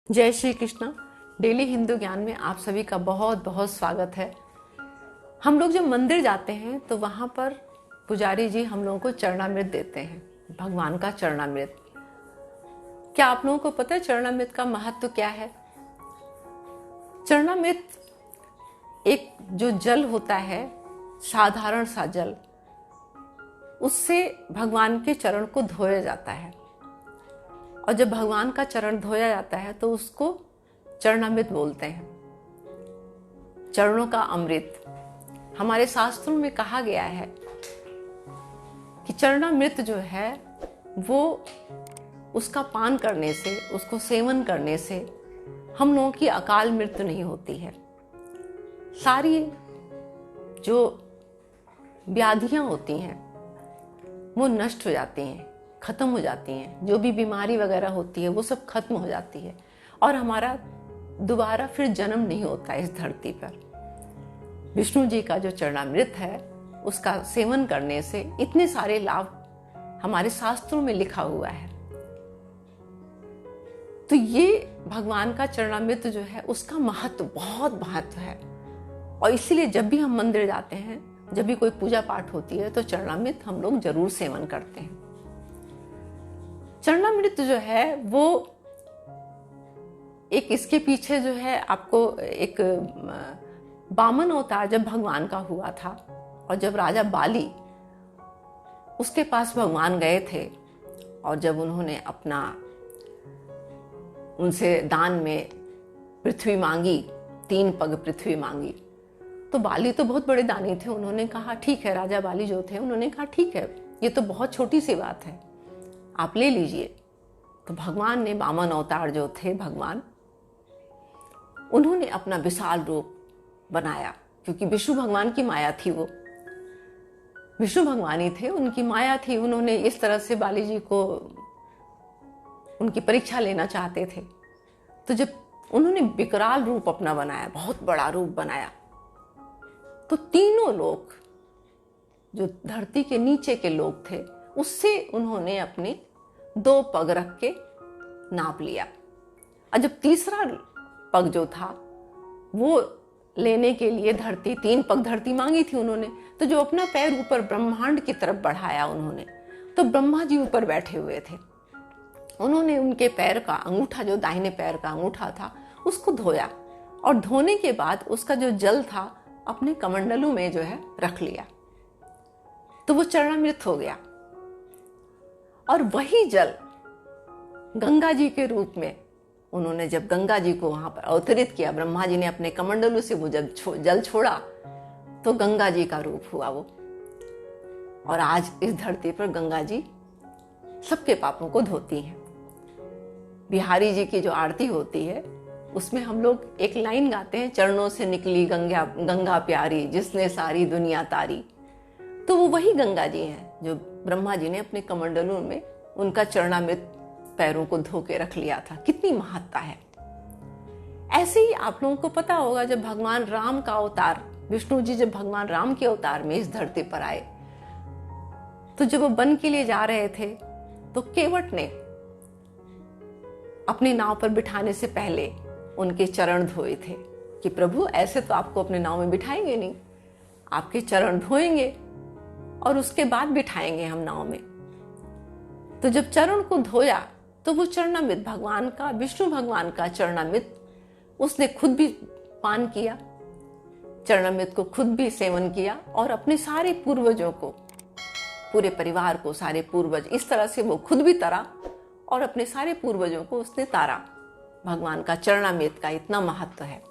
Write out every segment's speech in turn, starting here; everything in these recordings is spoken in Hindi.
जय श्री कृष्णा। डेली हिंदू ज्ञान में आप सभी का बहुत बहुत स्वागत है। हम लोग जब मंदिर जाते हैं तो वहाँ पर पुजारी जी हम लोगों को चरणामृत देते हैं, भगवान का चरणामृत। क्या आप लोगों को पता है चरणामृत का महत्व क्या है? चरणामृत एक जो जल होता है, साधारण सा जल, उससे भगवान के चरण को धोया जाता है। और जब भगवान का चरण धोया जाता है तो उसको चरणामृत बोलते हैं। चरणों का अमृत। हमारे शास्त्रों में कहा गया है कि चरणामृत जो है वो उसका पान करने से, उसको सेवन करने से हम लोगों की अकाल मृत्यु नहीं होती है। सारी जो व्याधियां होती हैं वो नष्ट हो जाती हैं, खत्म हो जाती हैं। जो भी बीमारी वगैरह होती है वो सब खत्म हो जाती है और हमारा दोबारा फिर जन्म नहीं होता इस धरती पर। विष्णु जी का जो चरणामृत है उसका सेवन करने से इतने सारे लाभ हमारे शास्त्रों में लिखा हुआ है। तो ये भगवान का चरणामृत जो है उसका महत्व, बहुत महत्व है। और इसीलिए जब भी हम मंदिर जाते हैं, जब भी कोई पूजा पाठ होती है तो चरणामृत हम लोग जरूर सेवन करते हैं। चरणामृत जो है वो एक, इसके पीछे जो है आपको एक वामन अवतार जब भगवान का हुआ था और जब राजा बाली उसके पास भगवान गए थे और जब उन्होंने अपना उनसे दान में पृथ्वी मांगी, 3 पग पृथ्वी मांगी, तो बाली तो बहुत बड़े दानी थे। उन्होंने कहा ठीक है, राजा बाली जो थे उन्होंने कहा ठीक है, ये तो बहुत छोटी सी बात है, आप ले लीजिए। तो भगवान ने, वामन अवतार जो थे भगवान, उन्होंने अपना विशाल रूप बनाया, क्योंकि विष्णु भगवान की माया थी, वो विष्णु भगवान ही थे, उनकी माया थी। उन्होंने इस तरह से बाली जी को उनकी परीक्षा लेना चाहते थे। तो जब उन्होंने विकराल रूप अपना बनाया, बहुत बड़ा रूप बनाया, तो तीनों लोग जो धरती के नीचे के लोग थे उससे उन्होंने अपने 2 पग रख के नाप लिया। और जब तीसरा पग जो था वो लेने के लिए धरती, 3 पग धरती मांगी थी उन्होंने, तो जो अपना पैर ऊपर ब्रह्मांड की तरफ बढ़ाया उन्होंने, तो ब्रह्मा जी ऊपर बैठे हुए थे। उन्होंने उनके पैर का अंगूठा, जो दाहिने पैर का अंगूठा था, उसको धोया और धोने के बाद उसका जो जल था अपने कमंडलों में जो है रख लिया, तो वो चरणामृत हो गया। और वही जल गंगा जी के रूप में उन्होंने, जब गंगा जी को वहां पर अवतरित किया, ब्रह्मा जी ने अपने कमंडलों से वो जब जल छोड़ा तो गंगा जी का रूप हुआ वो। और आज इस धरती पर गंगा जी सबके पापों को धोती हैं। बिहारी जी की जो आरती होती है उसमें हम लोग एक लाइन गाते हैं, चरणों से निकली गंगा गंगा प्यारी, जिसने सारी दुनिया तारी। तो वो वही गंगा जी हैं जो ब्रह्मा जी ने अपने कमंडलों में उनका चरणामृत पैरों को धो के रख लिया था। कितनी महत्ता है। ऐसे ही आप लोगों को पता होगा, जब भगवान राम का अवतार, विष्णु जी जब भगवान राम के अवतार में इस धरती पर आए, तो जब वो वन के लिए जा रहे थे तो केवट ने अपनी नाव पर बिठाने से पहले उनके चरण धोए थे कि प्रभु ऐसे तो आपको अपने नाव में बिठाएंगे नहीं, आपके चरण धोएंगे और उसके बाद बिठाएंगे हम नाव में। तो जब चरण को धोया तो वो चरणामृत भगवान का, विष्णु भगवान का चरणामृत उसने खुद भी पान किया, चरणामृत को खुद भी सेवन किया और अपने सारे पूर्वजों को, पूरे परिवार को, सारे पूर्वज, इस तरह से वो खुद भी तरा और अपने सारे पूर्वजों को उसने तारा। भगवान का चरणामृत का इतना महत्व है।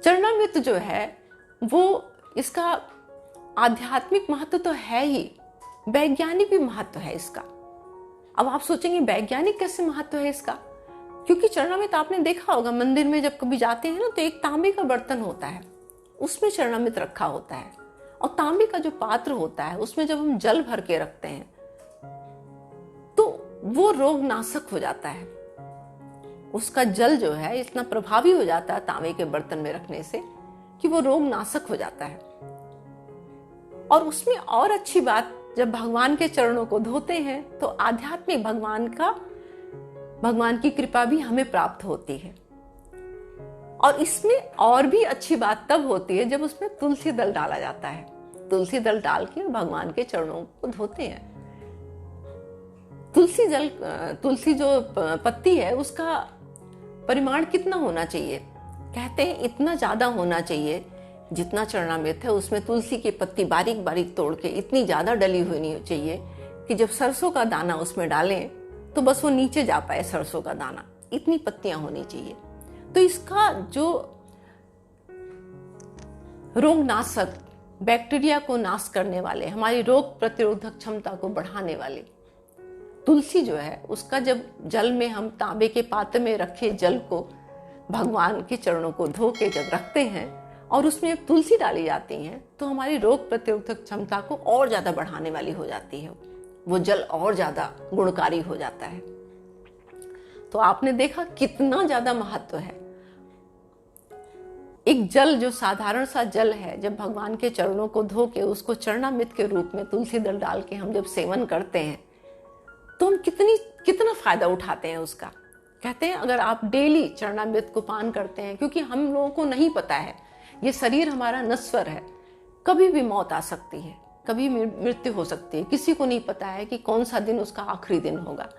चरणामृत जो है वो, इसका आध्यात्मिक महत्व तो है ही, वैज्ञानिक भी महत्व है इसका। अब आप सोचेंगे वैज्ञानिक कैसे महत्व है इसका? क्योंकि चरणामृत आपने देखा होगा, मंदिर में जब कभी जाते हैं ना तो एक तांबे का बर्तन होता है, उसमें चरणामृत रखा होता है। और तांबे का जो पात्र होता है उसमें जब हम जल भर के रखते हैं तो वो रोग नाशक हो जाता है। उसका जल जो है इतना प्रभावी हो जाता है तांबे के बर्तन में रखने से कि वो रोग नाशक हो जाता है। और उसमें और अच्छी बात, जब भगवान के चरणों को धोते हैं तो आध्यात्मिक भगवान की कृपा भी हमें प्राप्त होती है। और इसमें और भी अच्छी बात तब होती है जब उसमें तुलसी दल डाला जाता है। तुलसी दल डाल के भगवान के चरणों को धोते हैं। तुलसी जो पत्ती है उसका परिमाण कितना होना चाहिए? कहते हैं इतना ज्यादा होना चाहिए जितना चरणामृत है उसमें तुलसी की पत्ती बारीक बारीक तोड़ के इतनी ज्यादा डली होनी चाहिए कि जब सरसों का दाना उसमें डालें तो बस वो नीचे जा पाए सरसों का दाना, इतनी पत्तियां होनी चाहिए। तो इसका जो रोगनाशक, बैक्टीरिया को नाश करने वाले, हमारी रोग प्रतिरोधक क्षमता को बढ़ाने वाले तुलसी जो है उसका जब जल में हम तांबे के पात्र में रखे जल को भगवान के चरणों को धो के जब रखते हैं और उसमें तुलसी डाली जाती है तो हमारी रोग प्रतिरोधक क्षमता को और ज्यादा बढ़ाने वाली हो जाती है। वो जल और ज्यादा गुणकारी हो जाता है। तो आपने देखा कितना ज्यादा महत्व है। एक जल जो साधारण सा जल है, जब भगवान के चरणों को धो के उसको चरणामृत के रूप में तुलसी दल डाल के हम जब सेवन करते हैं तो हम कितना फायदा उठाते हैं उसका। कहते हैं अगर आप डेली चरणामृत को पान करते हैं, क्योंकि हम लोगों को नहीं पता है, ये शरीर हमारा नश्वर है, कभी भी मौत आ सकती है, कभी मृत्यु हो सकती है, किसी को नहीं पता है कि कौन सा दिन उसका आखिरी दिन होगा।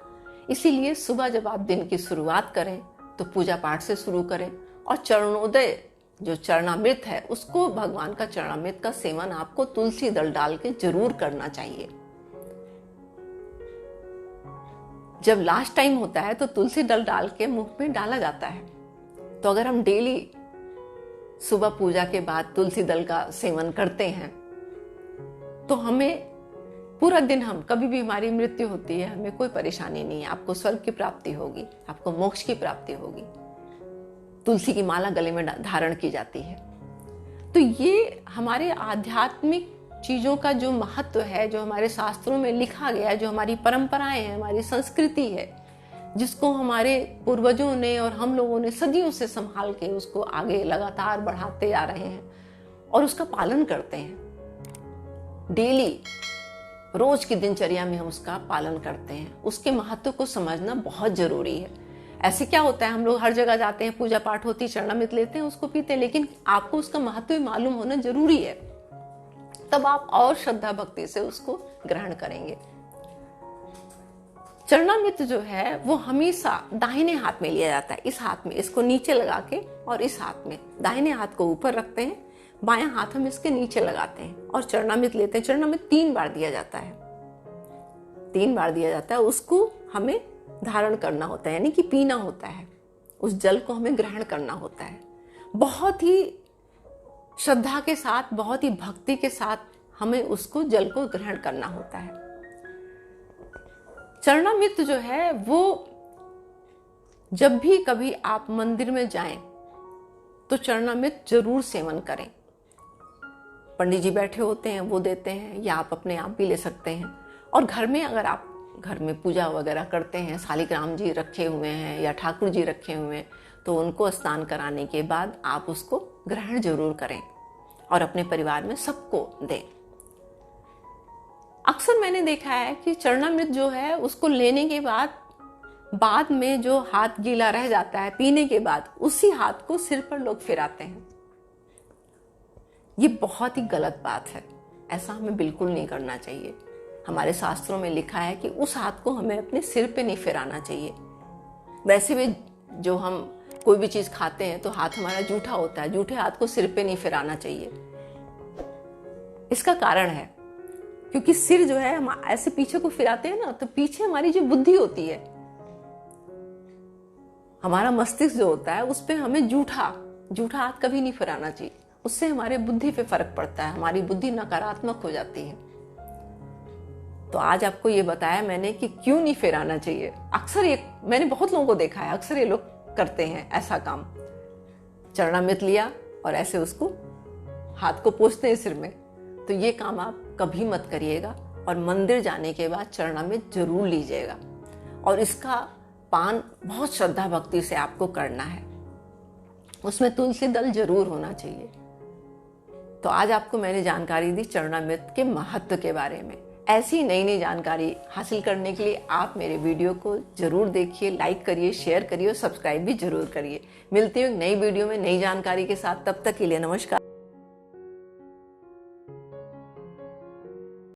इसीलिए सुबह जब आप दिन की शुरुआत करें तो पूजा पाठ से शुरू करें और चरणोदय जो चरणामृत है उसको, भगवान का चरणामृत का सेवन आपको तुलसी दल डाल के जरूर करना चाहिए। जब लास्ट टाइम होता है तो तुलसी दल डाल के मुख में डाला जाता है। तो अगर हम डेली सुबह पूजा के बाद तुलसी दल का सेवन करते हैं तो हमें पूरा दिन, हम कभी भी हमारी मृत्यु होती है हमें कोई परेशानी नहीं है, आपको स्वर्ग की प्राप्ति होगी, आपको मोक्ष की प्राप्ति होगी। तुलसी की माला गले में धारण की जाती है। तो ये हमारे आध्यात्मिक चीजों का जो महत्व है, जो हमारे शास्त्रों में लिखा गया है, जो हमारी परंपराएं हैं, हमारी संस्कृति है, जिसको हमारे पूर्वजों ने और हम लोगों ने सदियों से संभाल के उसको आगे लगातार बढ़ाते आ रहे हैं और उसका पालन करते हैं। डेली रोज की दिनचर्या में हम उसका पालन करते हैं। उसके महत्व को समझना बहुत जरूरी है। ऐसे क्या होता है, हम लोग हर जगह जाते हैं, पूजा पाठ होती है, चरणामृत लेते हैं, उसको पीते हैं, लेकिन आपको उसका महत्व भी मालूम होना जरूरी है। तब आप और श्रद्धा भक्ति से उसको ग्रहण करेंगे। चरणामृत जो है वो हमेशा दाहिने हाथ में लिया जाता है। इस हाथ में इसको नीचे लगा के और इस हाथ में, दाहिने हाथ को ऊपर रखते हैं, बायां हाथ हम इसके नीचे लगाते हैं और चरणामृत लेते हैं। चरणामृत 3 बार दिया जाता है, 3 बार दिया जाता है। उसको हमें धारण करना होता है, यानी कि पीना होता है। उस जल को हमें ग्रहण करना होता है। बहुत ही श्रद्धा के साथ, बहुत ही भक्ति के साथ हमें उसको जल को ग्रहण करना होता है। चरणामृत जो है वो जब भी कभी आप मंदिर में जाएं तो चरणामृत जरूर सेवन करें। पंडित जी बैठे होते हैं, वो देते हैं, या आप अपने आप भी ले सकते हैं। और घर में अगर आप घर में पूजा वगैरह करते हैं, शालिग्राम जी रखे हुए हैं या ठाकुर जी रखे हुए हैं, तो उनको स्नान कराने के बाद आप उसको ग्रहण जरूर करें और अपने परिवार में सबको दें। अक्सर मैंने देखा है कि चरणामृत जो है उसको लेने के बाद में जो हाथ गीला रह जाता है पीने के बाद, उसी हाथ को सिर पर लोग फिराते हैं। ये बहुत ही गलत बात है। ऐसा हमें बिल्कुल नहीं करना चाहिए। हमारे शास्त्रों में लिखा है कि उस हाथ को हमें अपने सिर पे नहीं फिराना चाहिए। वैसे भी जो हम कोई भी चीज खाते हैं तो हाथ हमारा जूठा होता है, जूठे हाथ को सिर पे नहीं फिराना चाहिए। इसका कारण है क्योंकि सिर जो है हम ऐसे पीछे को फिराते हैं ना, तो पीछे हमारी जो बुद्धि होती है, हमारा मस्तिष्क जो होता है, उस पे हमें जूठा हाथ कभी नहीं फिराना चाहिए। उससे हमारे बुद्धि पे फर्क पड़ता है, हमारी बुद्धि नकारात्मक हो जाती है। तो आज आपको ये बताया मैंने कि क्यों नहीं फिराना चाहिए। अक्सर ये मैंने बहुत लोगों को देखा है, अक्सर ये लोग करते हैं ऐसा काम। चरणामृत लिया और ऐसे उसको हाथ को पोंछते हैं सिर में। तो ये काम आप कभी मत करिएगा और मंदिर जाने के बाद चरणामृत जरूर लीजिएगा और इसका पान बहुत श्रद्धा भक्ति से आपको करना है। उसमें तुलसी दल जरूर होना चाहिए। तो आज आपको मैंने जानकारी दी चरणामृत के महत्व के बारे में। ऐसी नई नई जानकारी हासिल करने के लिए आप मेरे वीडियो को जरूर देखिए, लाइक करिए, शेयर करिए और सब्सक्राइब भी जरूर करिए। मिलती हूँ नई वीडियो में नई जानकारी के साथ, तब तक के लिए नमस्कार।